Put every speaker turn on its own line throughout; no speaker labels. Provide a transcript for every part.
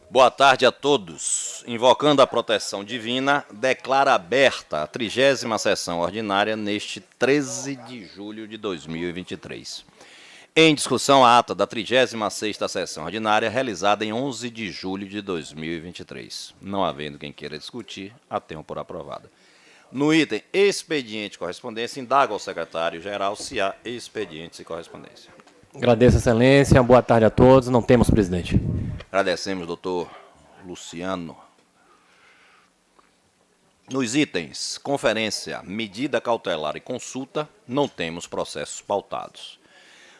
Boa tarde a todos. Invocando a proteção divina, declara aberta a 30ª sessão ordinária neste 13 de julho de 2023. Em discussão a ata da 36ª sessão ordinária, realizada em 11 de julho de 2023. Não havendo quem queira discutir, a tenho por aprovada. No item expediente e correspondência, indago ao secretário-geral se há expedientes e correspondência.
Agradeço, excelência. Boa tarde a todos. Não temos, presidente.
Agradecemos, doutor Luciano. Nos itens conferência, medida cautelar e consulta, não temos processos pautados.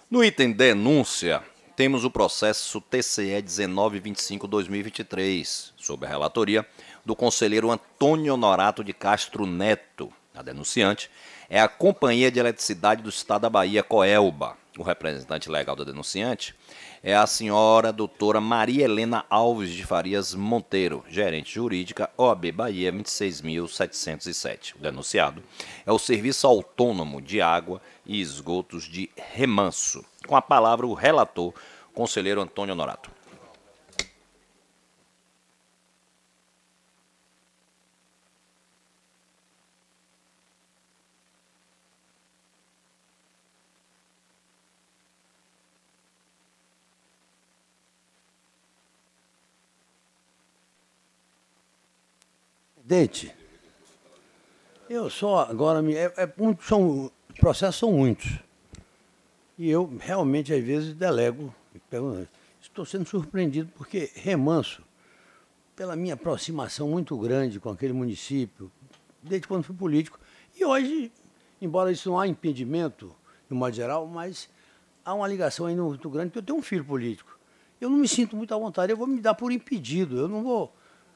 No item denúncia, temos o processo TCE 1925-2023, sob a relatoria do conselheiro Antônio Honorato de Castro Neto. A denunciante é a Companhia de Eletricidade do Estado da Bahia, Coelba. O representante legal da denunciante é a senhora doutora Maria Helena Alves de Farias Monteiro, gerente jurídica, OAB Bahia 26.707. O denunciado é o Serviço Autônomo de Água e Esgotos de Remanso. Com a palavra o relator, conselheiro Antônio Honorato.
Presidente, eu só agora os processos são muitos. E eu realmente, às vezes, delego. Estou sendo surpreendido porque Remanso, pela minha aproximação muito grande com aquele município, desde quando fui político, e hoje, embora isso não há impedimento, no modo geral, mas há uma ligação ainda muito grande, porque eu tenho um filho político. Eu não me sinto muito à vontade, eu vou me dar por impedido, eu não vou.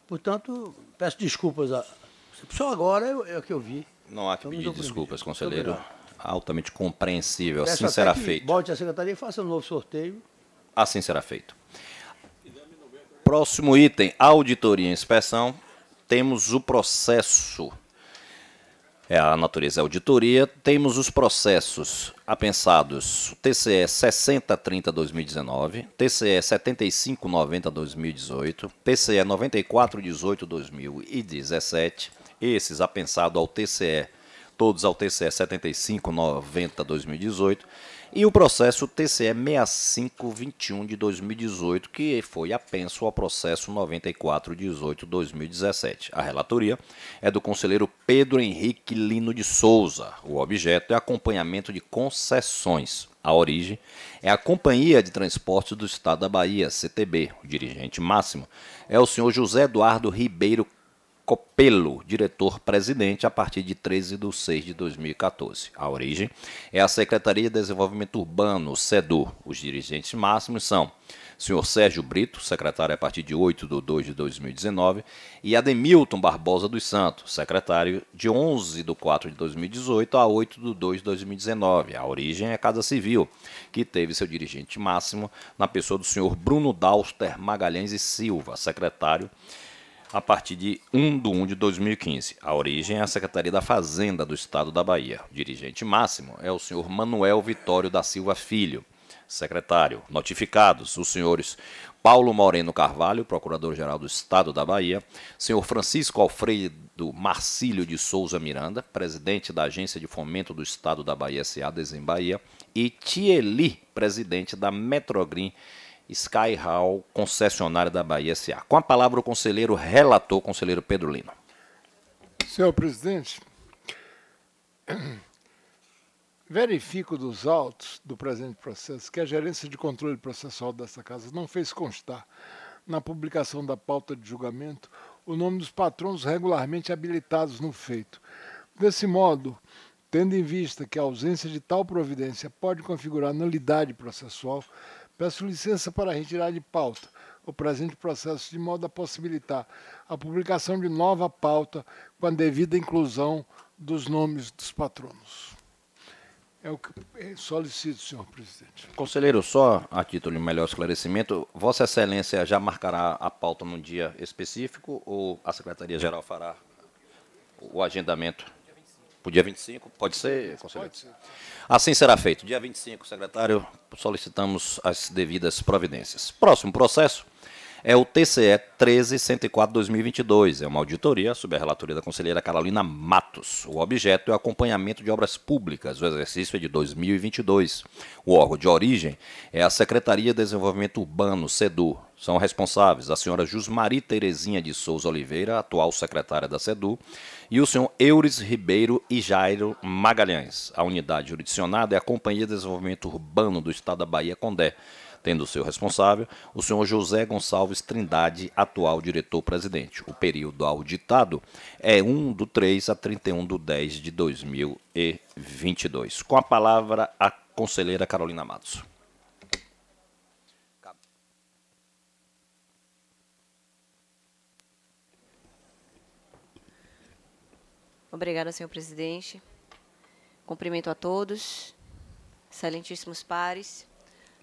Portanto, peço desculpas. Só agora é o que eu vi.
Não há que pedir desculpas, conselheiro. Altamente compreensível.
Peço
assim será feito.
Volte à secretaria e faça um novo sorteio.
Assim será feito. Próximo item, auditoria e inspeção. Temos o processo. A natureza é auditoria. Temos os processos apensados. TCE 6030-2019, TCE 7590-2018, TCE 9418-2017, esses apensados ao TCE, todos ao TCE 7590-2018, e o processo TCE 6521 de 2018, que foi apenso ao processo 9418-2017. A relatoria é do conselheiro Pedro Henrique Lino de Souza. O objeto é acompanhamento de concessões. A origem é a Companhia de Transportes do Estado da Bahia, CTB. O dirigente máximo é o senhor José Eduardo Ribeiro Copelo, diretor-presidente, a partir de 13/6/2014. A origem é a Secretaria de Desenvolvimento Urbano, SEDUR. Os dirigentes máximos são o senhor Sérgio Brito, secretário a partir de 8/2/2019, e Ademilton Barbosa dos Santos, secretário de 11/4/2018 a 8/2/2019. A origem é a Casa Civil, que teve seu dirigente máximo na pessoa do senhor Bruno Dauster Magalhães e Silva, secretário a partir de 1/1/2015. A origem é a Secretaria da Fazenda do Estado da Bahia. O dirigente máximo é o senhor Manuel Vitório da Silva Filho, secretário. Notificados os senhores Paulo Moreno Carvalho, procurador-geral do Estado da Bahia, senhor Francisco Alfredo Marcílio de Souza Miranda, presidente da Agência de Fomento do Estado da Bahia, S.A. Desem Bahia, e Tieli, presidente da Metrogreen Sky Hall, concessionária da Bahia S.A. Com a palavra o conselheiro relator, conselheiro Pedro Lino.
Senhor presidente, verifico dos autos do presente processo que a gerência de controle processual desta casa não fez constar na publicação da pauta de julgamento o nome dos patronos regularmente habilitados no feito. Desse modo, tendo em vista que a ausência de tal providência pode configurar nulidade processual, peço licença para retirar de pauta o presente processo de modo a possibilitar a publicação de nova pauta com a devida inclusão dos nomes dos patronos. É o que solicito, senhor presidente.
Conselheiro, só a título de melhor esclarecimento, Vossa Excelência já marcará a pauta num dia específico ou a Secretaria-Geral fará o agendamento? Para o dia 25? Pode ser, conselheiro?
Pode ser.
Assim será feito. Dia 25, secretário, solicitamos as devidas providências. Próximo processo é o TCE 13104/2022. É uma auditoria sob a relatoria da conselheira Carolina Matos. O objeto é o acompanhamento de obras públicas. O exercício é de 2022. O órgão de origem é a Secretaria de Desenvolvimento Urbano, SEDU. São responsáveis a senhora Jusmari Terezinha de Souza Oliveira, atual secretária da SEDU, e o senhor Eures Ribeiro e Jairo Magalhães. A unidade jurisdicionada é a Companhia de Desenvolvimento Urbano do Estado da Bahia, CONDE, tendo o seu responsável o senhor José Gonçalves Trindade, atual diretor-presidente. O período auditado é 1/3 a 31/10/2022. Com a palavra, a conselheira Carolina Matos.
Obrigada, senhor presidente. Cumprimento a todos, excelentíssimos pares,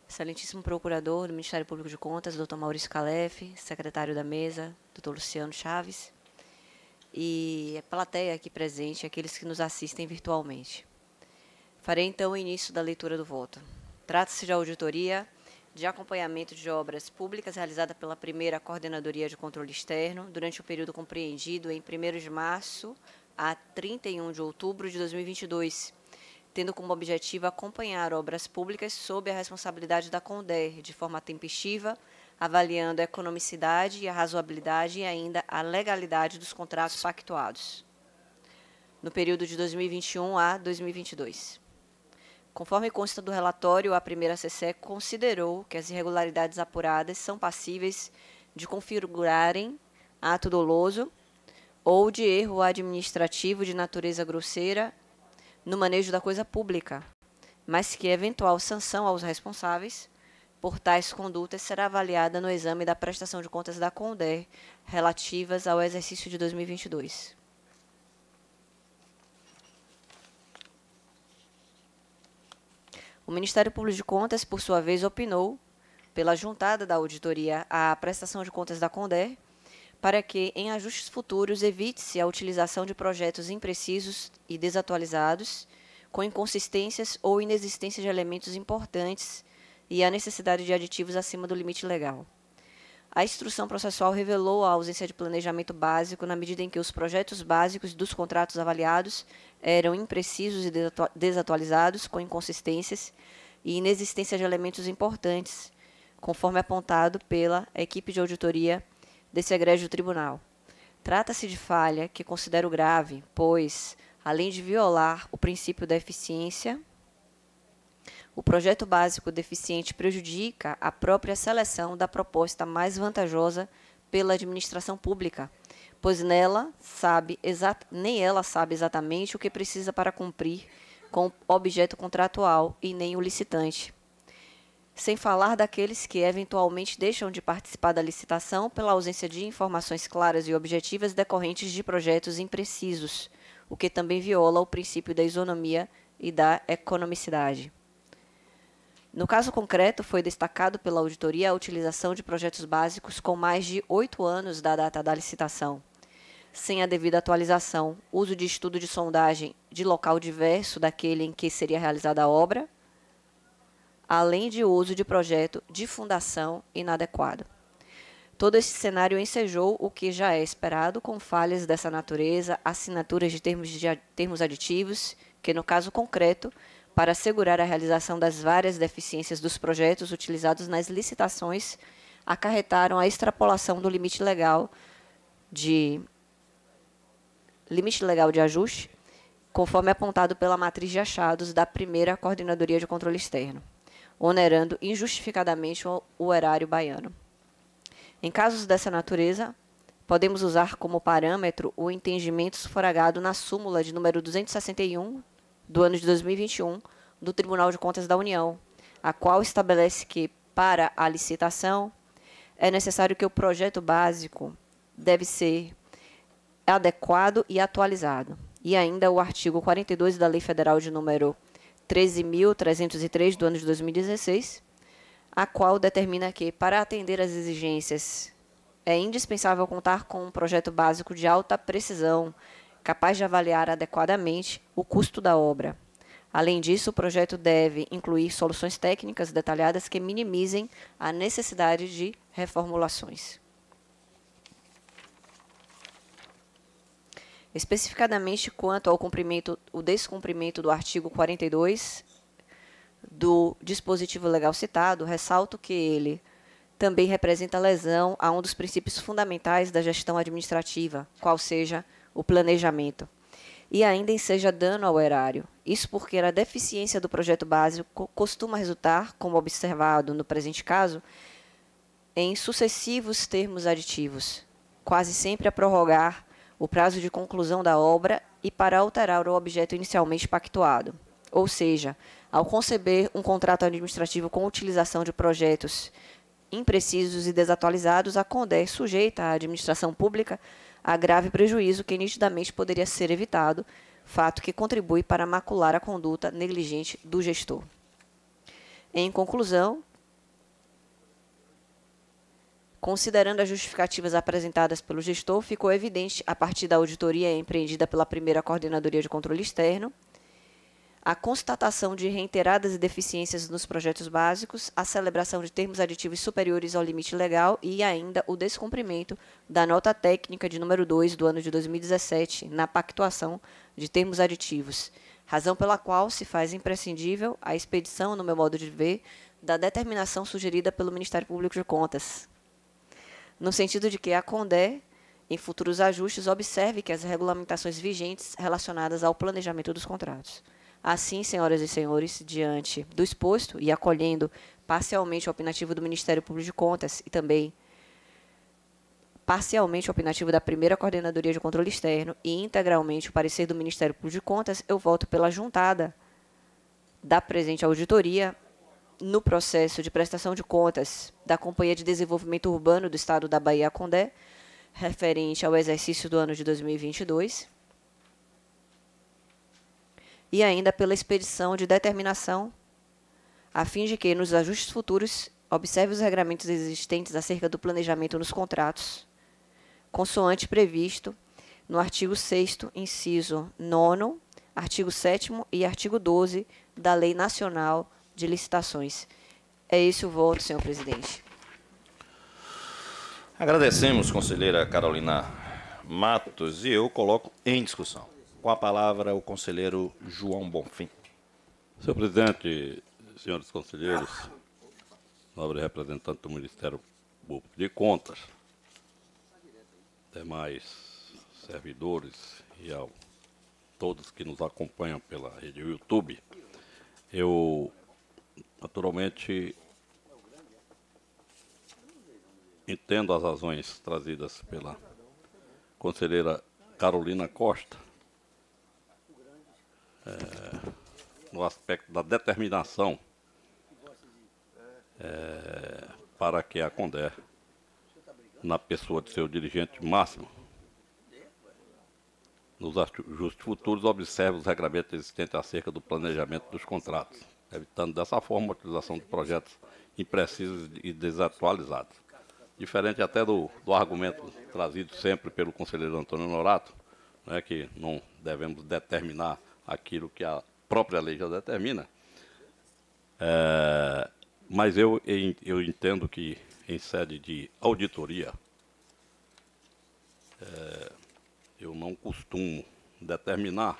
excelentíssimo procurador do Ministério Público de Contas, doutor Maurício Calef, secretário da mesa, doutor Luciano Chaves, e a plateia aqui presente, aqueles que nos assistem virtualmente. Farei, então, o início da leitura do voto. Trata-se de auditoria de acompanhamento de obras públicas realizada pela primeira Coordenadoria de Controle Externo durante o período compreendido em 1º de março a 31 de outubro de 2022, tendo como objetivo acompanhar obras públicas sob a responsabilidade da CONDER, de forma tempestiva, avaliando a economicidade e a razoabilidade e ainda a legalidade dos contratos pactuados, no período de 2021 a 2022. Conforme consta do relatório, a primeira CCE considerou que as irregularidades apuradas são passíveis de configurarem ato doloso ou de erro administrativo de natureza grosseira no manejo da coisa pública, mas que eventual sanção aos responsáveis por tais condutas será avaliada no exame da prestação de contas da CONDER relativas ao exercício de 2022. O Ministério Público de Contas, por sua vez, opinou, pela juntada da auditoria à prestação de contas da CONDER, para que, em ajustes futuros, evite-se a utilização de projetos imprecisos e desatualizados, com inconsistências ou inexistência de elementos importantes e a necessidade de aditivos acima do limite legal. A instrução processual revelou a ausência de planejamento básico na medida em que os projetos básicos dos contratos avaliados eram imprecisos e desatualizados, com inconsistências e inexistência de elementos importantes, conforme apontado pela equipe de auditoria desse egrégio tribunal. Trata-se de falha que considero grave, pois, além de violar o princípio da eficiência, o projeto básico deficiente prejudica a própria seleção da proposta mais vantajosa pela administração pública, pois nem ela sabe exatamente o que precisa para cumprir com o objeto contratual e nem o licitante. Sem falar daqueles que eventualmente deixam de participar da licitação pela ausência de informações claras e objetivas decorrentes de projetos imprecisos, o que também viola o princípio da isonomia e da economicidade. No caso concreto, foi destacado pela auditoria a utilização de projetos básicos com mais de 8 anos da data da licitação, sem a devida atualização, uso de estudo de sondagem de local diverso daquele em que seria realizada a obra, além de uso de projeto de fundação inadequado. Todo esse cenário ensejou o que já é esperado, com falhas dessa natureza, assinaturas de termos aditivos, que, no caso concreto, para assegurar a realização das várias deficiências dos projetos utilizados nas licitações, acarretaram a extrapolação do limite legal de ajuste, conforme apontado pela matriz de achados da primeira Coordenadoria de Controle Externo, onerando injustificadamente o erário baiano. Em casos dessa natureza, podemos usar como parâmetro o entendimento sufragado na súmula de número 261, do ano de 2021, do Tribunal de Contas da União, a qual estabelece que, para a licitação, é necessário que o projeto básico deve ser adequado e atualizado. E ainda o artigo 42 da Lei Federal de número 13.303, do ano de 2016, a qual determina que, para atender às exigências, é indispensável contar com um projeto básico de alta precisão, capaz de avaliar adequadamente o custo da obra, Além disso, o projeto deve incluir soluções técnicas detalhadas que minimizem a necessidade de reformulações. Especificadamente quanto ao descumprimento do artigo 42 do dispositivo legal citado, ressalto que ele também representa lesão a um dos princípios fundamentais da gestão administrativa, qual seja o planejamento, e ainda enseja dano ao erário. Isso porque a deficiência do projeto básico costuma resultar, como observado no presente caso, em sucessivos termos aditivos, quase sempre a prorrogar o prazo de conclusão da obra e para alterar o objeto inicialmente pactuado. Ou seja, ao conceber um contrato administrativo com utilização de projetos imprecisos e desatualizados, a CONDER sujeita à administração pública a grave prejuízo que nitidamente poderia ser evitado, fato que contribui para macular a conduta negligente do gestor. Em conclusão, considerando as justificativas apresentadas pelo gestor, ficou evidente, a partir da auditoria empreendida pela primeira Coordenadoria de Controle Externo, a constatação de reiteradas deficiências nos projetos básicos, a celebração de termos aditivos superiores ao limite legal e ainda o descumprimento da nota técnica de número 2 do ano de 2017 na pactuação de termos aditivos, razão pela qual se faz imprescindível a expedição, no meu modo de ver, da determinação sugerida pelo Ministério Público de Contas, no sentido de que a CONDER, em futuros ajustes, observe que as regulamentações vigentes relacionadas ao planejamento dos contratos. Assim, senhoras e senhores, diante do exposto e acolhendo parcialmente o opinativo do Ministério Público de Contas e também parcialmente o opinativo da primeira Coordenadoria de Controle Externo e integralmente o parecer do Ministério Público de Contas, eu voto pela juntada da presente auditoria no processo de prestação de contas da Companhia de Desenvolvimento Urbano do Estado da Bahia, CONDER, referente ao exercício do ano de 2022, e ainda pela expedição de determinação, a fim de que, nos ajustes futuros, observe os regramentos existentes acerca do planejamento nos contratos, consoante previsto no artigo 6º, inciso 9º, artigo 7º e artigo 12 da Lei Nacional de Licitações. É esse o voto, senhor presidente.
Agradecemos, conselheira Carolina Matos, e eu coloco em discussão. Com a palavra, o conselheiro João Bonfim.
Senhor presidente, senhores conselheiros, nobre representante do Ministério Público de Contas, demais servidores e a todos que nos acompanham pela rede YouTube, eu, naturalmente, entendo as razões trazidas pela conselheira Carolina Costa, no aspecto da determinação para que a CONDER, na pessoa de seu dirigente máximo, nos ajustes futuros, observe os regramentos existentes acerca do planejamento dos contratos, evitando dessa forma a utilização de projetos imprecisos e desatualizados. Diferente até do argumento trazido sempre pelo conselheiro Antônio Norato, né, que não devemos determinar aquilo que a própria lei já determina, mas eu entendo que, em sede de auditoria, eu não costumo determinar,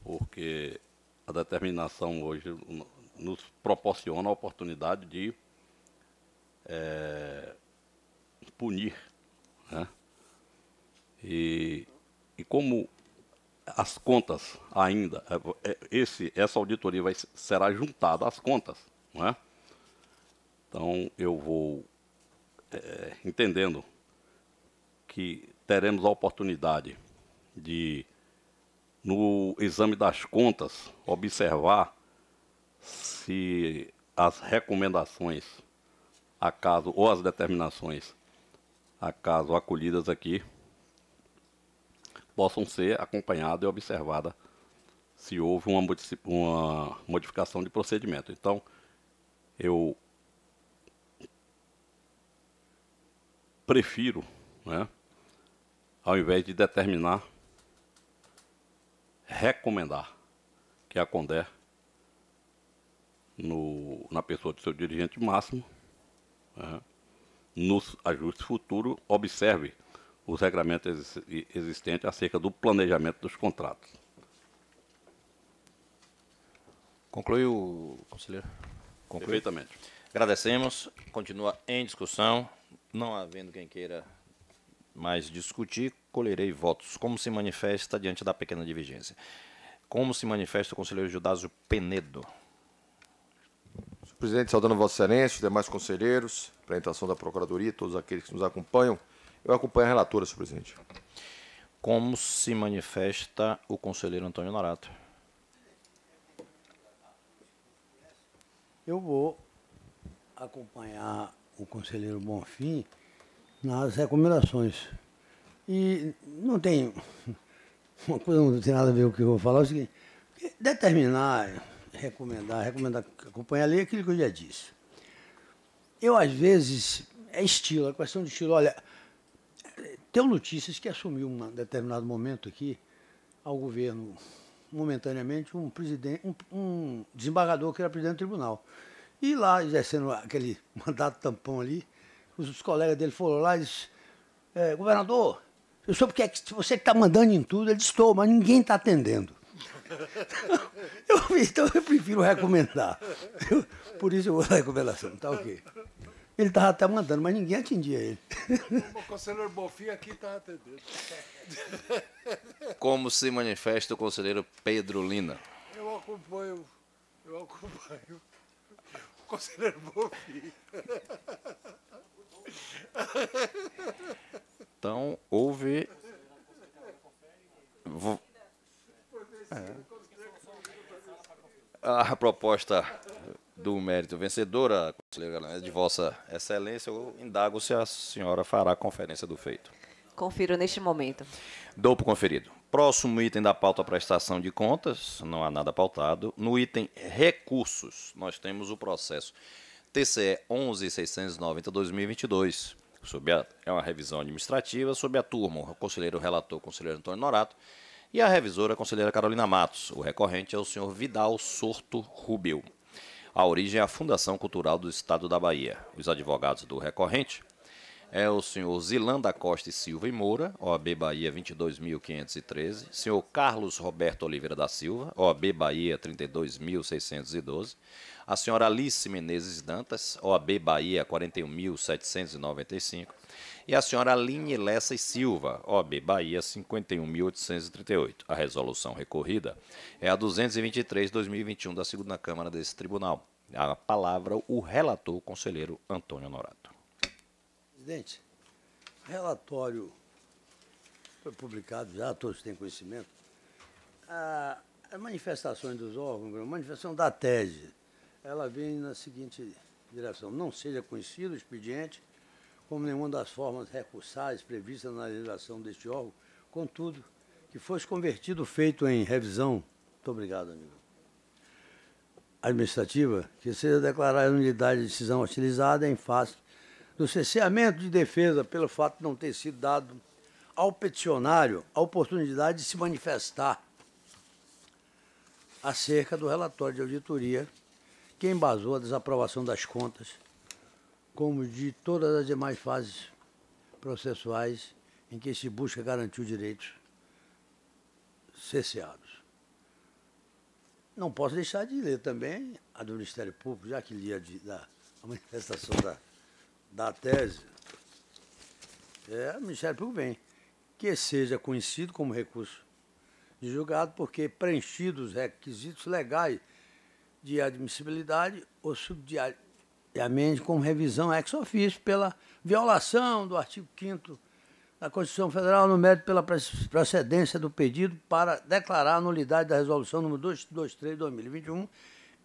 porque a determinação hoje nos proporciona a oportunidade de punir, né? E como as contas ainda, essa auditoria será juntada às contas, não é? Então eu vou entendendo que teremos a oportunidade de, no exame das contas, observar se as recomendações ou as determinações acaso acolhidas aqui possam ser acompanhadas e observadas se houve uma modificação de procedimento. Então, eu prefiro, né, ao invés de determinar, recomendar que a CONDER, na pessoa do seu dirigente máximo, nos ajustes futuros, observe os regramentos existentes acerca do planejamento dos contratos.
Concluiu, conselheiro? Concluiu?
Perfeitamente.
Agradecemos. Continua em discussão. Não havendo quem queira mais discutir, colherei votos. Como se manifesta diante da pequena divergência? Como se manifesta o conselheiro Judásio Penedo?
Senhor presidente, saudando Vossa Excelência, os demais conselheiros, apresentação da Procuradoria, todos aqueles que nos acompanham. Eu acompanho a relatora, senhor presidente.
Como se manifesta o conselheiro Antônio Norato?
Eu vou acompanhar o conselheiro Bonfim nas recomendações. E não tem... Uma coisa não tem nada a ver com o que eu vou falar, é o seguinte: determinar, recomendar, acompanhar ali é aquilo que eu já disse. Eu, às vezes, é estilo, é questão de estilo. Olha, tem notícias que assumiu em um determinado momento aqui ao governo, momentaneamente, um desembargador que era presidente do tribunal. E lá, exercendo aquele mandato tampão ali, os colegas dele foram lá e disseram: governador, eu soube que você está mandando em tudo. Ele disse: estou, mas ninguém está atendendo. Então eu prefiro recomendar. Por isso eu vou dar recomendação, tá ok. Ele estava até mandando, mas ninguém atendia ele.
O conselheiro Bonfim aqui está atendendo.
Como se manifesta o conselheiro Pedro Lina?
Eu acompanho o conselheiro Bonfim.
Então, houve... A proposta do mérito vencedora, conselheiro, de Vossa Excelência, eu indago se a senhora fará a conferência do feito.
Confiro neste momento.
Dou por conferido. Próximo item da pauta prestação de contas, não há nada pautado. No item recursos, nós temos o processo TCE 11.690/2022. É uma revisão administrativa sob a turma, o conselheiro relator, o conselheiro Antônio Norato, e a revisora, a conselheira Carolina Matos. O recorrente é o senhor Vidal Sorto Rubio. A origem é a Fundação Cultural do Estado da Bahia. Os advogados do recorrente é o senhor Zilanda Costa e Silva e Moura, OAB Bahia 22.513, senhor Carlos Roberto Oliveira da Silva, OAB Bahia 32.612, a senhora Alice Menezes Dantas, OAB Bahia 41.795, e a senhora Aline Lessa e Silva, OAB Bahia 51.838. A resolução recorrida é a 223/2021 da segunda Câmara desse tribunal. A palavra o relator, o conselheiro Antônio Norato.
Presidente, o relatório foi publicado já, todos têm conhecimento. As manifestações dos órgãos, a manifestação da tese, ela vem na seguinte direção: não seja conhecido o expediente como nenhuma das formas recursais previstas na legislação deste órgão, contudo, que fosse convertido feito em revisão, muito obrigado, amigo, administrativa, que seja declarada a nulidade de decisão utilizada em face do cerceamento de defesa pelo fato de não ter sido dado ao peticionário a oportunidade de se manifestar acerca do relatório de auditoria que embasou a desaprovação das contas, como de todas as demais fases processuais em que se busca garantir os direitos cerceados. Não posso deixar de ler também a do Ministério Público, já que li a manifestação da tese. O Ministério Público vem que seja conhecido como recurso de julgado porque preenchidos os requisitos legais de admissibilidade ou subsidiariamente como revisão ex officio pela violação do artigo 5º da Constituição Federal no mérito pela procedência do pedido para declarar a nulidade da resolução número 223/2021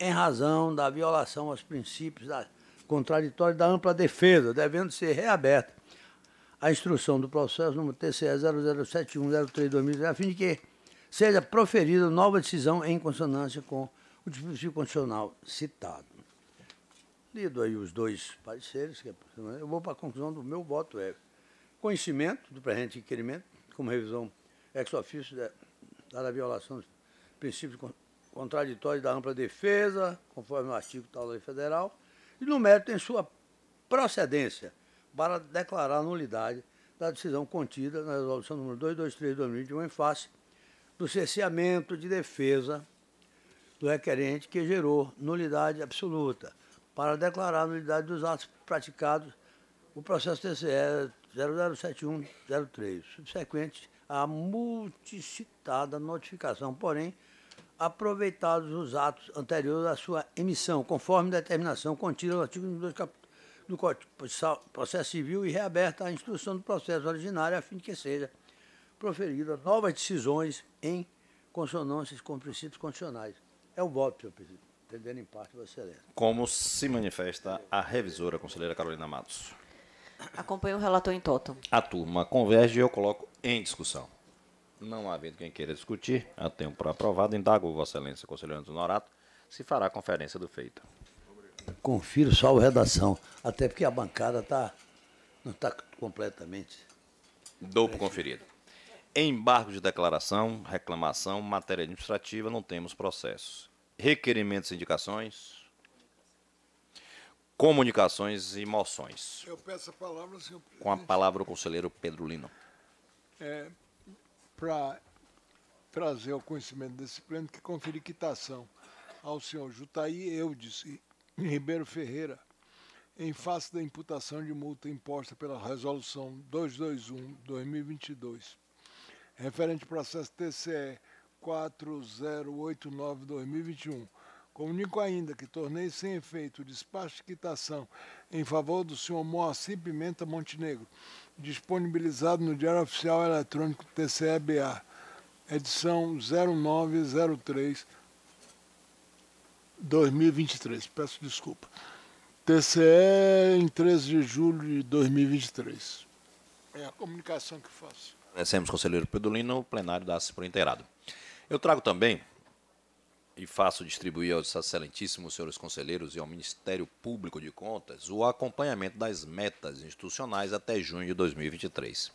em razão da violação aos princípios da contraditório da ampla defesa, devendo ser reaberta a instrução do processo número TCE 007103/2020, a fim de que seja proferida nova decisão em consonância com o dispositivo constitucional citado. Lido aí os dois pareceres, eu vou para a conclusão do meu voto. Conhecimento do presente requerimento, como revisão ex officio da violação dos princípios contraditórios da ampla defesa, conforme o artigo tal da lei federal, e no mérito em sua procedência, para declarar a nulidade da decisão contida na resolução número 223 de 2021 em face do cerceamento de defesa do requerente que gerou nulidade absoluta, para declarar a nulidade dos atos praticados o processo TCE 007103, subsequente à multicitada notificação, porém, aproveitados os atos anteriores à sua emissão, conforme determinação contida no artigo 2 do Código de Processo Civil e reaberta a instrução do processo originário a fim de que seja proferida novas decisões em consonância com princípios constitucionais. É o voto, senhor presidente, entendendo em parte, Vossa Excelência.
Como se manifesta a revisora, conselheira Carolina Matos?
Acompanho o relator em toto.
A turma converge e eu coloco em discussão. Não havendo quem queira discutir, a tempo para aprovado, indago Vossa Excelência, conselheiro Antônio Norato, se fará conferência do feito.
Confiro só a redação, até porque a bancada não está completamente.
Dou por conferido. Embargo de declaração, reclamação, matéria administrativa, não temos processos. Requerimentos e indicações, comunicações e moções.
Eu peço a palavra, senhor presidente.
Com a palavra o conselheiro Pedro Lino.
Para trazer ao conhecimento desse pleno que conferi quitação ao senhor Jutaí Eudes Ribeiro Ferreira, em face da imputação de multa imposta pela Resolução 221/2022, referente ao processo TCE 4089/2021. Comunico ainda que tornei sem efeito o despacho de quitação em favor do senhor Moacir Pimenta Montenegro, disponibilizado no Diário Oficial Eletrônico TCE-BA, edição 0903/2023. Peço desculpa. TCE em 13 de julho de 2023. É a comunicação que faço.
Agradecemos, conselheiro Pedro Lino, o plenário dá-se por inteirado. Eu trago também e faço distribuir aos excelentíssimos senhores conselheiros e ao Ministério Público de Contas o acompanhamento das metas institucionais até junho de 2023.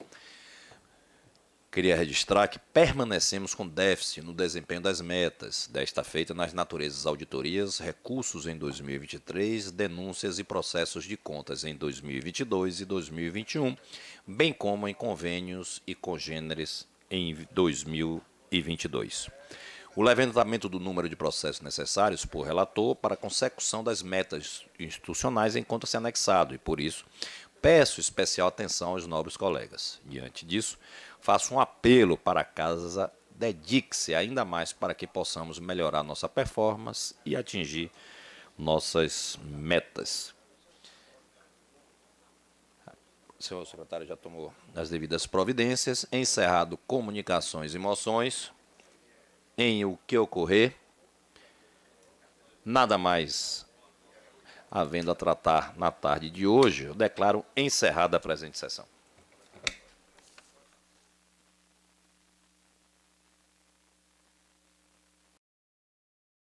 Queria registrar que permanecemos com déficit no desempenho das metas, desta feita nas naturezas auditorias, recursos em 2023, denúncias e processos de contas em 2022 e 2021, bem como em convênios e congêneres em 2022. O levantamento do número de processos necessários por relator para a consecução das metas institucionais encontra-se anexado e, por isso, peço especial atenção aos nobres colegas. Diante disso, faço um apelo para a Casa, dedique-se ainda mais para que possamos melhorar nossa performance e atingir nossas metas. O senhor secretário já tomou as devidas providências. Encerrado comunicações e moções. Em o que ocorrer, nada mais havendo a tratar na tarde de hoje, eu declaro encerrada a presente sessão.